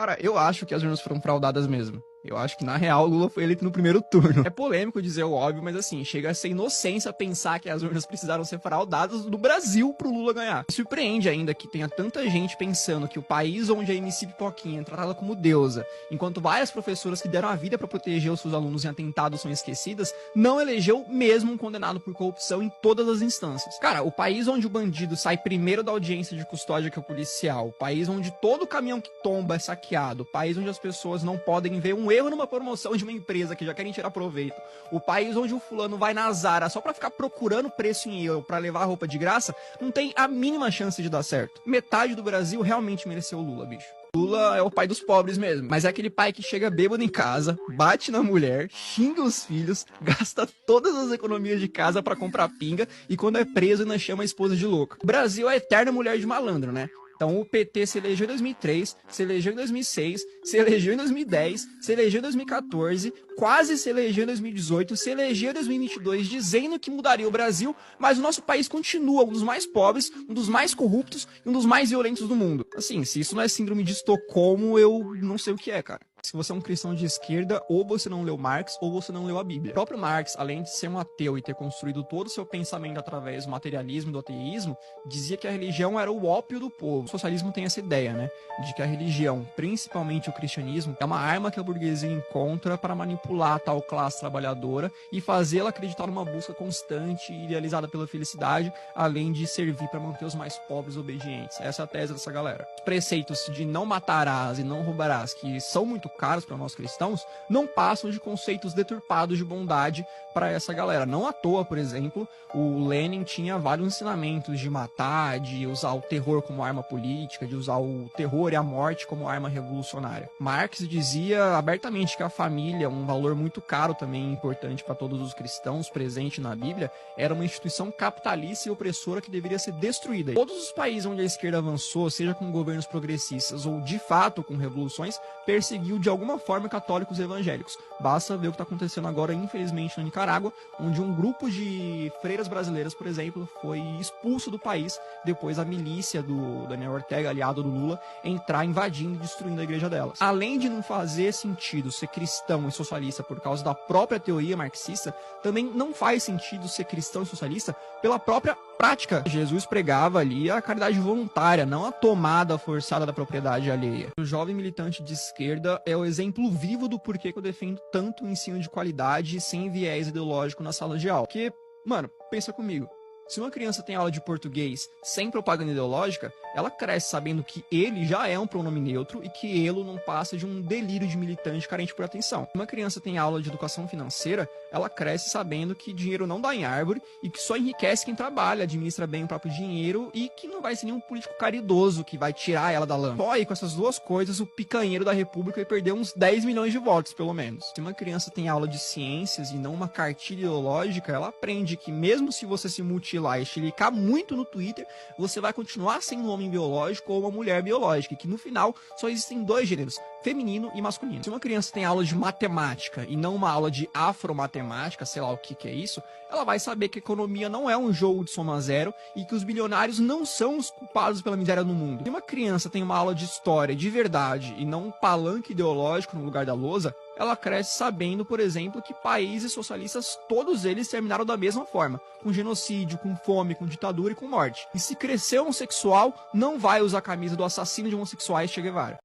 Cara, eu acho que as urnas foram fraudadas mesmo. Eu acho que, na real, o Lula foi eleito no primeiro turno. É polêmico dizer o óbvio, mas assim, chega a ser inocência pensar que as urnas precisaram ser fraudadas no Brasil pro Lula ganhar. Me surpreende ainda que tenha tanta gente pensando que o país onde a MC Pipoquinha é tratada como deusa, enquanto várias professoras que deram a vida pra proteger os seus alunos em atentados são esquecidas, não elegeu mesmo um condenado por corrupção em todas as instâncias. Cara, o país onde o bandido sai primeiro da audiência de custódia que é o policial, o país onde todo caminhão que tomba é saqueado, o país onde as pessoas não podem ver um erro numa promoção de uma empresa que já querem tirar proveito, o país onde o fulano vai na Zara só pra ficar procurando preço em euro pra levar roupa de graça, não tem a mínima chance de dar certo. Metade do Brasil realmente mereceu o Lula, bicho. Lula é o pai dos pobres mesmo, mas é aquele pai que chega bêbado em casa, bate na mulher, xinga os filhos, gasta todas as economias de casa pra comprar pinga e quando é preso ainda chama a esposa de louca. O Brasil é a eterna mulher de malandro, né? Então o PT se elegeu em 2003, se elegeu em 2006, se elegeu em 2010, se elegeu em 2014, quase se elegeu em 2018, se elegeu em 2022 dizendo que mudaria o Brasil, mas o nosso país continua um dos mais pobres, um dos mais corruptos e um dos mais violentos do mundo. Assim, se isso não é síndrome de Estocolmo, eu não sei o que é, cara. Se você é um cristão de esquerda, ou você não leu Marx, ou você não leu a Bíblia. O próprio Marx, além de ser um ateu e ter construído todo o seu pensamento através do materialismo e do ateísmo, dizia que a religião era o ópio do povo. O socialismo tem essa ideia, né? De que a religião, principalmente o cristianismo, é uma arma que a burguesia encontra para manipular a tal classe trabalhadora e fazê-la acreditar numa busca constante e idealizada pela felicidade, além de servir para manter os mais pobres obedientes. Essa é a tese dessa galera. Os preceitos de não matarás e não roubarás, que são muito caros para nós cristãos, não passam de conceitos deturpados de bondade para essa galera. Não à toa, por exemplo, o Lenin tinha vários ensinamentos de matar, de usar o terror como arma política, de usar o terror e a morte como arma revolucionária. Marx dizia abertamente que a família, um valor muito caro também importante para todos os cristãos presente na Bíblia, era uma instituição capitalista e opressora que deveria ser destruída. Todos os países onde a esquerda avançou, seja com governos progressistas ou de fato com revoluções, perseguiu de alguma forma católicos e evangélicos. Basta ver o que está acontecendo agora, infelizmente, na Nicarágua, onde um grupo de freiras brasileiras, por exemplo, foi expulso do país depois a milícia do Daniel Ortega, aliado do Lula, entrar invadindo e destruindo a igreja delas. Além de não fazer sentido ser cristão e socialista por causa da própria teoria marxista, também não faz sentido ser cristão e socialista pela própria prática. Jesus pregava ali a caridade voluntária, não a tomada forçada da propriedade alheia. O jovem militante de esquerda é o exemplo vivo do porquê que eu defendo tanto o ensino de qualidade sem viés ideológico na sala de aula. Porque, mano, pensa comigo. Se uma criança tem aula de português sem propaganda ideológica, ela cresce sabendo que ele já é um pronome neutro e que ele não passa de um delírio de militante carente por atenção. Se uma criança tem aula de educação financeira, ela cresce sabendo que dinheiro não dá em árvore e que só enriquece quem trabalha, administra bem o próprio dinheiro e que não vai ser nenhum político caridoso que vai tirar ela da lama. Só aí com essas duas coisas, o picanheiro da república vai perder uns 10 milhões de votos, pelo menos. Se uma criança tem aula de ciências e não uma cartilha ideológica, ela aprende que mesmo se você se mutilar e chilicar muito no Twitter, você vai continuar sendo um homem biológico ou uma mulher biológica, e que no final só existem dois gêneros, feminino e masculino. Se uma criança tem aula de matemática e não uma aula de afromatemática, sei lá o que é isso, ela vai saber que a economia não é um jogo de soma zero e que os bilionários não são os culpados pela miséria no mundo. Se uma criança tem uma aula de história de verdade e não um palanque ideológico no lugar da lousa, ela cresce sabendo, por exemplo, que países socialistas, todos eles terminaram da mesma forma, com genocídio, com fome, com ditadura e com morte. E se crescer homossexual, não vai usar a camisa do assassino de homossexuais Che Guevara.